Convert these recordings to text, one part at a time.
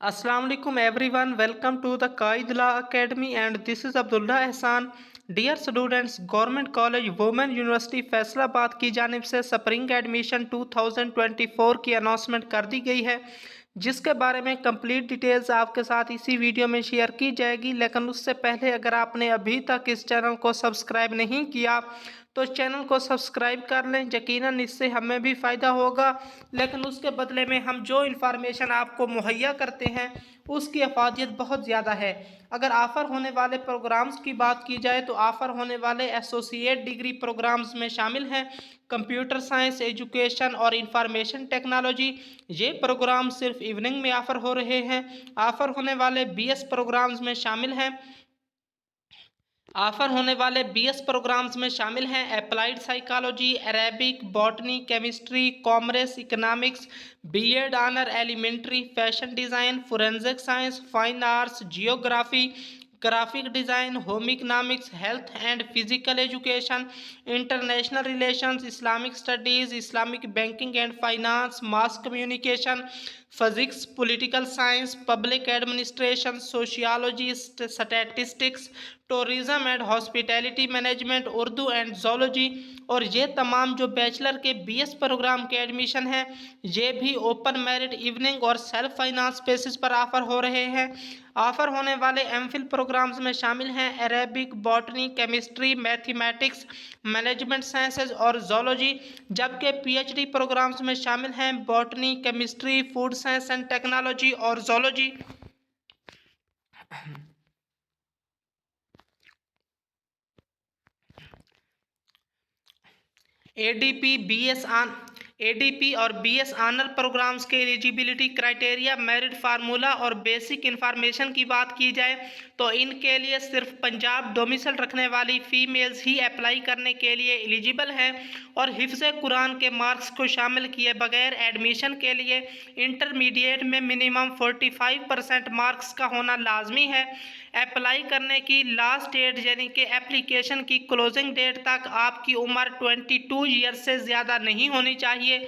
Assalamu alaikum everyone. Welcome to the Qaidullah Academy and this is Abdullah Ehsan. Dear students, Government College Women University Faisalabad की जानिब से spring admission 2024 की announcement कर दी गई है, जिसके बारे में कंप्लीट डिटेल्स आपके साथ इसी वीडियो में शेयर की जाएगी। लेकिन उससे पहले अगर आपने अभी तक इस चैनल को सब्सक्राइब नहीं किया तो चैनल को सब्सक्राइब कर लें। यकीनन इससे हमें भी फ़ायदा होगा, लेकिन उसके बदले में हम जो इन्फॉर्मेशन आपको मुहैया करते हैं उसकी अफादियत बहुत ज़्यादा है। अगर ऑफ़र होने वाले प्रोग्राम्स की बात की जाए तो ऑफ़र होने वाले एसोसिएट डिग्री प्रोग्राम्स में शामिल हैं कंप्यूटर साइंस, एजुकेशन और इंफॉर्मेशन टेक्नोलॉजी। ये प्रोग्राम सिर्फ इवनिंग में ऑफ़र हो रहे हैं। ऑफ़र होने वाले बीएस प्रोग्राम्स में शामिल हैं ऑफर होने वाले बीएस प्रोग्राम्स में शामिल हैं applied psychology, Arabic, botany, chemistry, commerce, economics, BEd honour elementary, fashion design, forensic science, fine arts, geography, graphic design, home economics, health and physical education, international relations, Islamic studies, Islamic banking and finance, mass communication, physics, political science, public administration, sociology, statistics, tourism and hospitality management, Urdu and zoology. और ये तमाम जो bachelor के BS programme के admission हैं ये भी open merit, evening और सेल्फ फाइनेंस बेसिस पर ऑफ़र हो रहे हैं। ऑफ़र होने वाले एमफिल प्रोग्राम्स में शामिल हैं Arabic, botany, chemistry, mathematics, management sciences और जोलॉजी, जबकि पीएचडी प्रोग्राम्स में शामिल हैं botany, chemistry, food science and technology और जोलॉजी। एडीपी और बीएस ऑनर प्रोग्राम्स के एलिजिबिलिटी क्राइटेरिया, मेरिट फार्मूला और बेसिक इन्फॉर्मेशन की बात की जाए तो इनके लिए सिर्फ पंजाब डोमिसाइल रखने वाली फीमेल्स ही अप्लाई करने के लिए एलिजिबल हैं और हिफ्ज़ कुरान के मार्क्स को शामिल किए बगैर एडमिशन के लिए इंटरमीडिएट में मिनिमम 45% मार्क्स का होना लाजमी है। अप्लाई करने की लास्ट डेट यानी कि एप्लीकेशन की क्लोजिंग डेट तक आपकी उम्र 22 ईयर से ज़्यादा नहीं होनी चाहिए।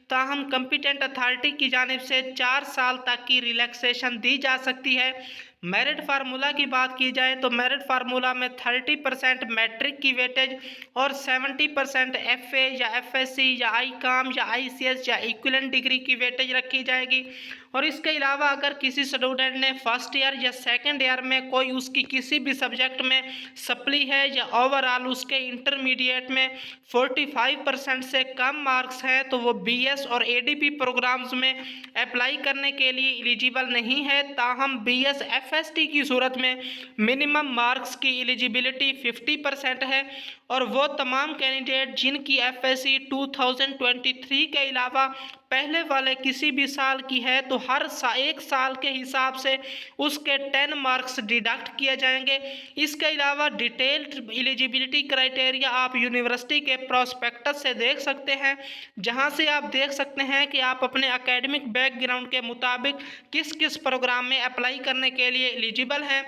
ताहम कम्पिटेंट अथॉरिटी की जानिब से 4 साल तक की रिलैक्सेशन दी जा सकती है। मेरिट फार्मूला की बात की जाए तो मेरिट फार्मूला में 30% मैट्रिक की वेटेज और 70% एफए या एफएससी या आईकॉम या आईसीएस या इक्विवेलेंट डिग्री की वेटेज रखी जाएगी। और इसके अलावा अगर किसी स्टूडेंट ने फर्स्ट ईयर या सेकंड ईयर में कोई उसकी किसी भी सब्जेक्ट में सप्ली है या ओवरऑल उसके इंटरमीडिएट में 45% से कम मार्क्स हैं तो वो बीएस और एडीपी प्रोग्राम्स में अप्लाई करने के लिए एलिजिबल नहीं है। ताहम बीएस एफएसटी की सूरत में मिनिमम मार्क्स की एलिजिबिलिटी 50% है और वो तमाम कैंडिडेट जिनकी एफएससी 2023 के अलावा पहले वाले किसी भी साल की है तो हर एक साल के हिसाब से उसके 10 मार्क्स डिडक्ट किए जाएंगे। इसके अलावा डिटेल्ड एलिजिबिलिटी क्राइटेरिया आप यूनिवर्सिटी के प्रोस्पेक्टस से देख सकते हैं, जहां से आप देख सकते हैं कि आप अपने एकेडमिक बैकग्राउंड के मुताबिक किस किस प्रोग्राम में अप्लाई करने के लिए एलिजिबल हैं।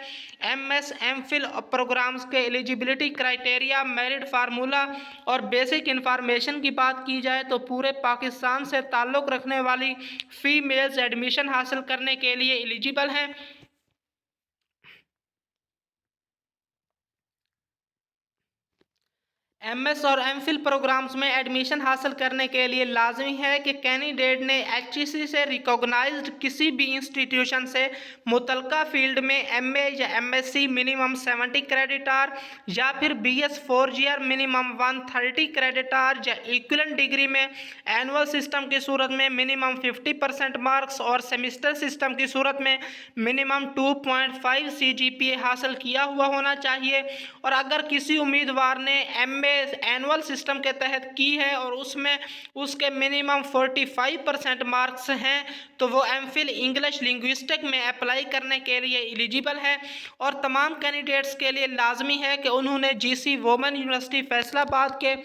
एमएस एमफिल प्रोग्राम्स के एलिजिबिलिटी क्राइटेरिया, मेरिट फार्मूला और बेसिक इन्फॉर्मेशन की बात की जाए तो पूरे पाकिस्तान से ताल्लुक़ रखने वाली फीमेल्स एडमिशन हासिल करने के लिए एलिजिबल हैं। एमएस और एमफिल प्रोग्राम्स में एडमिशन हासिल करने के लिए लाजमी है कि कैंडिडेट ने एचईसी से रिकॉग्नाइज्ड किसी भी इंस्टीट्यूशन से मुतलका फील्ड में एमए या एमएससी मिनिमम 70 क्रेडिट आवर या फिर BS 4 year minimum 130 credit hour या इक्विवेलेंट डिग्री में एनुअल सिस्टम की सूरत में मिनिमम 50% मार्क्स और सेमिस्टर सिस्टम की सूरत में मिनिमम 2.5 सीजीपीए हासिल किया हुआ होना चाहिए। और अगर किसी उम्मीदवार ने एमए एनुअल सिस्टम के तहत की है और उसमें उसके मिनिमम 45% मार्क्स हैं तो वो एमफिल इंग्लिश लिंग्विस्टिक में अप्लाई करने के लिए एलिजिबल है। और तमाम कैंडिडेट्स के लिए लाजमी है कि उन्होंने जीसी वुमेन यूनिवर्सिटी फैसलाबाद के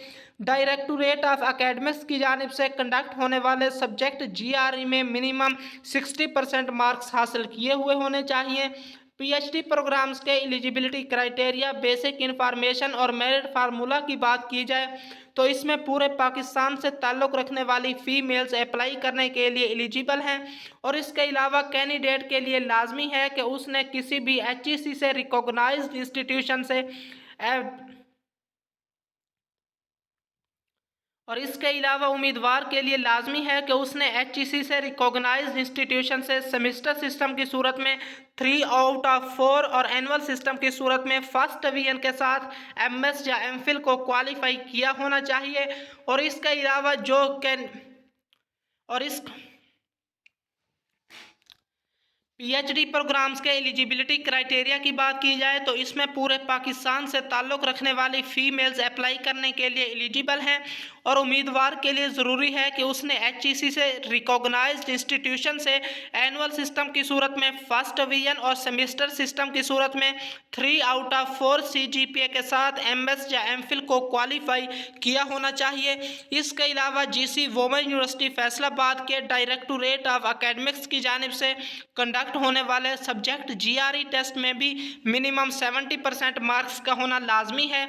डायरेक्टोरेट ऑफ एकेडमिक्स की जानिब से कंडक्ट होने वाले सब्जेक्ट जीआरई में मिनिमम 60% मार्क्स हासिल किए हुए होने चाहिए। पीएचडी प्रोग्राम्स के एलिजिबिलिटी क्राइटेरिया, बेसिक इन्फॉर्मेशन और मेरिट फार्मूला की बात की जाए तो इसमें पूरे पाकिस्तान से ताल्लुक़ रखने वाली फ़ीमेल्स अप्लाई करने के लिए एलिजिबल हैं। और इसके अलावा कैंडिडेट के लिए लाजमी है कि उसने किसी भी HEC से रिकॉग्नाइज्ड इंस्टीट्यूशन से और इसके अलावा उम्मीदवार के लिए लाजमी है कि उसने HEC से रिकॉग्नाइज्ड इंस्टीट्यूशन से सेमेस्टर सिस्टम की सूरत में 3 आउट ऑफ 4 और एनुअल सिस्टम की सूरत में फर्स्ट डिवीजन के साथ MS या MPhil को क्वालिफाई किया होना चाहिए। और इसके अलावा PhD प्रोग्राम्स के एलिजिबिलिटी क्राइटेरिया की बात की जाए तो इसमें पूरे पाकिस्तान से ताल्लुक़ रखने वाली फ़ीमेल्स अप्लाई करने के लिए एलिजिबल हैं। और उम्मीदवार के लिए ज़रूरी है कि उसने HEC से रिकॉग्नाइज्ड इंस्टीट्यूशन से एनुअल सिस्टम की सूरत में फर्स्ट डिवीजन और सेमेस्टर सिस्टम की सूरत में 3 आउट ऑफ 4 CGPA के साथ MS या MPhil को क्वालिफाई किया होना चाहिए। इसके अलावा GC वुमेन यूनिवर्सिटी फैसलाबाद के डायरेक्टोरेट ऑफ एकेडमिक्स की जानिब से कंडक्ट होने वाले सब्जेक्ट GRE टेस्ट में भी मिनिमम 70% मार्क्स का होना लाजमी है।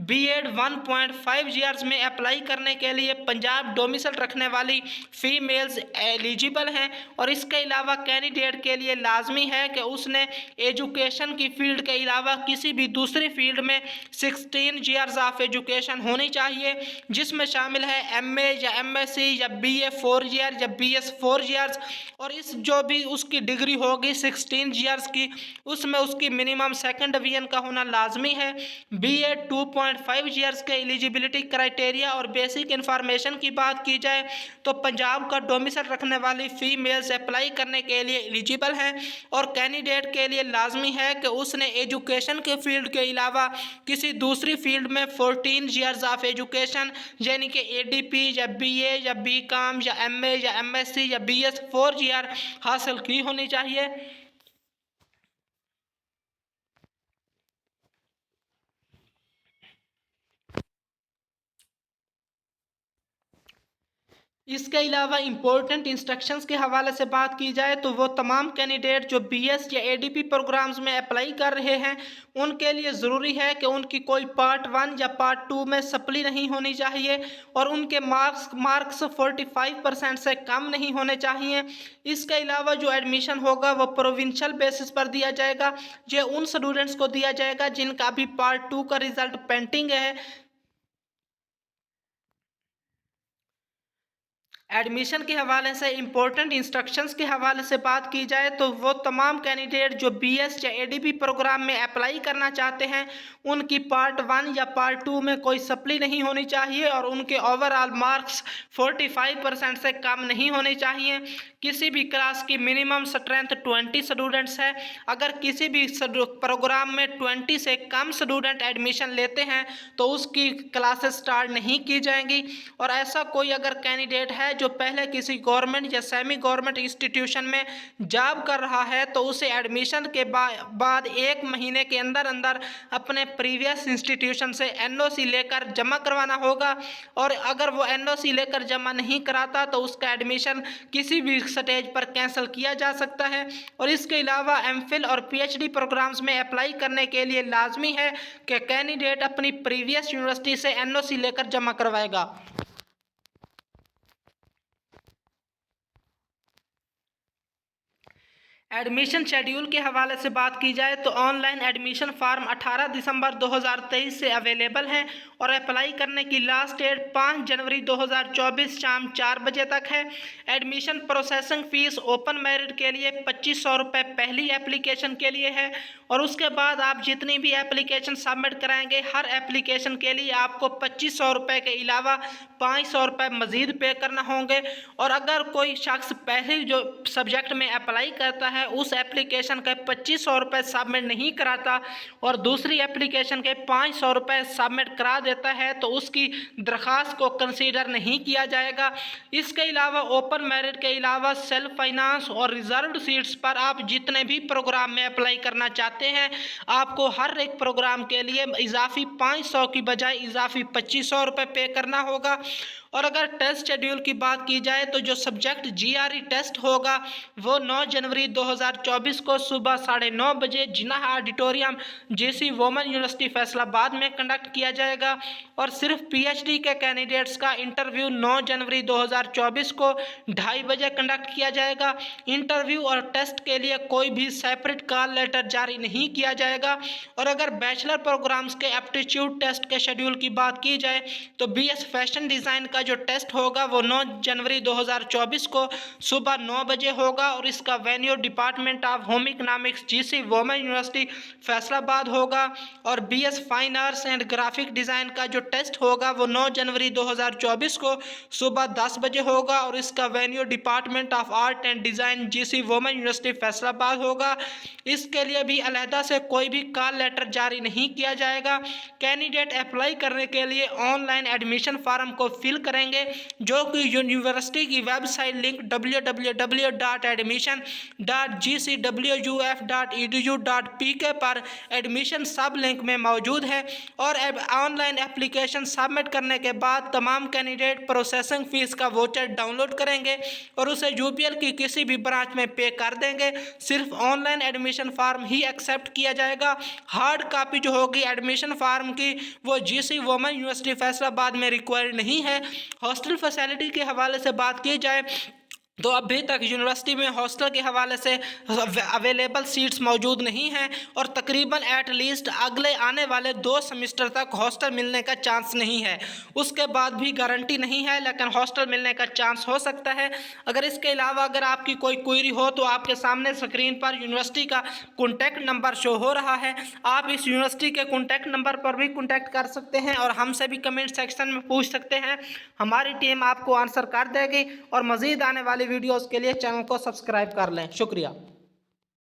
B.Ed 1.5 ईयर्स में अप्लाई करने के लिए पंजाब डोमिसाइल रखने वाली फ़ीमेल्स एलिजिबल हैं। और इसके अलावा कैंडिडेट के लिए लाजमी है कि उसने एजुकेशन की फील्ड के अलावा किसी भी दूसरी फील्ड में 16 ईयर्स ऑफ एजुकेशन होनी चाहिए, जिसमें शामिल है MA या MSc या BA 4 ईयर या BS 4 ईयर्स। और इस जो भी उसकी डिग्री होगी 16 ईयर्स की, उसमें उसकी मिनिमम सेकंड डिवीजन का होना लाजमी है। B.Ed 2.5 ईयर्स के एलिजिबिलिटी क्राइटेरिया और बेसिक इन्फॉर्मेशन की बात की जाए तो पंजाब का डोमिसाइल रखने वाली फ़ीमेल्स अप्लाई करने के लिए एलिजिबल हैं। और कैंडिडेट के लिए लाजमी है कि उसने एजुकेशन के फील्ड के अलावा किसी दूसरी फील्ड में 14 ईयर्स ऑफ एजुकेशन यानी कि ADP या BA या BCom या MA या MSc या BS 4 ईयर हासिल की होनी चाहिए। इसके अलावा इम्पोर्टेंट इंस्ट्रक्शंस के हवाले से बात की जाए तो वो तमाम कैंडिडेट जो BS या ADP प्रोग्राम्स में अप्लाई कर रहे हैं उनके लिए ज़रूरी है कि उनकी कोई पार्ट 1 या पार्ट 2 में सप्ली नहीं होनी चाहिए और उनके मार्क्स 45% से कम नहीं होने चाहिए। इसके अलावा जो एडमिशन होगा वो प्रोविंशियल बेसिस पर दिया जाएगा। ये उन स्टूडेंट्स को दिया जाएगा जिनका अभी पार्ट 2 का रिज़ल्ट पेंडिंग है। एडमिशन के हवाले से इम्पोर्टेंट इंस्ट्रक्शंस के हवाले से बात की जाए तो वो तमाम कैंडिडेट जो BS या ADP प्रोग्राम में अप्लाई करना चाहते हैं उनकी पार्ट 1 या पार्ट 2 में कोई सप्ली नहीं होनी चाहिए और उनके ओवरऑल मार्क्स 45% से कम नहीं होने चाहिए। किसी भी क्लास की मिनिमम स्ट्रेंथ 20 स्टूडेंट्स है। अगर किसी भी प्रोग्राम में 20 से कम स्टूडेंट एडमिशन लेते हैं तो उसकी क्लासेस स्टार्ट नहीं की जाएंगी। और ऐसा कोई अगर कैंडिडेट है जो पहले किसी गवर्नमेंट या सेमी गवर्नमेंट इंस्टीट्यूशन में जॉब कर रहा है तो उसे एडमिशन के बाद 1 महीने के अंदर अंदर अपने प्रीवियस इंस्टीट्यूशन से NOC लेकर जमा करवाना होगा। और अगर वो NOC लेकर जमा नहीं कराता तो उसका एडमिशन किसी भी स्टेज पर कैंसिल किया जा सकता है। और इसके अलावा MPhil और PhD प्रोग्राम्स में अप्लाई करने के लिए लाजमी है कि कैंडिडेट अपनी प्रीवियस यूनिवर्सिटी से NOC लेकर जमा करवाएगा। एडमिशन शेड्यूल के हवाले से बात की जाए तो ऑनलाइन एडमिशन फॉर्म 18 दिसंबर 2023 से अवेलेबल हैं और अप्लाई करने की लास्ट डेट 5 जनवरी 2024 शाम 4 बजे तक है। Admission processing fees open merit के लिए 2500 रुपये पहली एप्लीकेशन के लिए है और उसके बाद आप जितनी भी एप्लीकेशन सबमिट कराएंगे हर एप्लीकेशन के लिए आपको 2500 रुपये के अलावा 500 रुपये मज़ीद पे करना होंगे। और अगर कोई शख्स पहले जो सब्जेक्ट में अप्लाई करता है उस एप्लीकेशन के 2500 रुपये सबमिट नहीं कराता और दूसरी एप्लीकेशन के 500 रुपये सबमिट करा देता है तो उसकी दरख्वास्त को कंसीडर नहीं किया जाएगा। इसके अलावा ओपन मेरिट के अलावा सेल्फ फाइनेंस और रिजर्व्ड सीट्स पर आप जितने भी प्रोग्राम में अप्लाई करना चाहते हैं आपको हर एक प्रोग्राम के लिए इजाफी 500 की बजाय इजाफी 2500 रुपये पे करना होगा। और अगर टेस्ट शेड्यूल की बात की जाए तो जो सब्जेक्ट GRE टेस्ट होगा वो 9 जनवरी 2024 को सुबह 9:30 बजे Jinnah auditorium GC women university Faisalabad में कंडक्ट किया जाएगा। और सिर्फ पीएचडी के कैंडिडेट्स का इंटरव्यू 9 जनवरी 2024 को 2:30 बजे कंडक्ट किया जाएगा। इंटरव्यू और टेस्ट के लिए कोई भी सेपरेट कॉल लेटर जारी नहीं किया जाएगा। और अगर बैचलर प्रोग्राम्स के एप्टीट्यूड टेस्ट के शेड्यूल की बात की जाए तो बीएस फैशन डिज़ाइन का जो टेस्ट होगा वो 9 जनवरी 2024 को सुबह 9 बजे होगा और इसका venue department of home economics GC women university Faisalabad होगा। और BS fine arts and graphic design का जो टेस्ट होगा वो 9 जनवरी 2024 को सुबह 10 बजे होगा और इसका venue department of art and design GC women university Faisalabad होगा। इसके लिए भी अलहदा से कोई भी कॉल लेटर जारी नहीं किया जाएगा। कैंडिडेट अप्लाई करने के लिए ऑनलाइन एडमिशन फॉर्म को फिल करेंगे जो कि यूनिवर्सिटी की वेबसाइट लिंक www.admission.gcwuf.edu.pk पर एडमिशन सब लिंक में मौजूद है। और ऑनलाइन एप्लीकेशन सबमिट करने के बाद तमाम कैंडिडेट प्रोसेसिंग फीस का वोचर डाउनलोड करेंगे और उसे यूपीएल की किसी भी ब्रांच में पे कर देंगे। सिर्फ ऑनलाइन एडमिशन फॉर्म ही एक्सेप्ट किया जाएगा। हार्ड कॉपी जो होगी एडमिशन फॉर्म की वो जीसी वुमेन यूनिवर्सिटी फैसलाबाद में रिक्वायर्ड नहीं है। हॉस्टल फैसिलिटी के हवाले से बात की जाए तो अभी तक यूनिवर्सिटी में हॉस्टल के हवाले से अवेलेबल सीट्स मौजूद नहीं हैं और तकरीबन एटलीस्ट अगले आने वाले 2 सेमेस्टर तक हॉस्टल मिलने का चांस नहीं है। उसके बाद भी गारंटी नहीं है लेकिन हॉस्टल मिलने का चांस हो सकता है। अगर इसके अलावा अगर आपकी कोई क्वेरी हो तो आपके सामने स्क्रीन पर यूनिवर्सिटी का कॉन्टैक्ट नंबर शो हो रहा है। आप इस यूनिवर्सिटी के कॉन्टैक्ट नंबर पर भी कॉन्टैक्ट कर सकते हैं और हमसे भी कमेंट सेक्शन में पूछ सकते हैं। हमारी टीम आपको आंसर कर देगी। और मज़ीद आने वाली वीडियोस के लिए चैनल को सब्सक्राइब कर लें। शुक्रिया।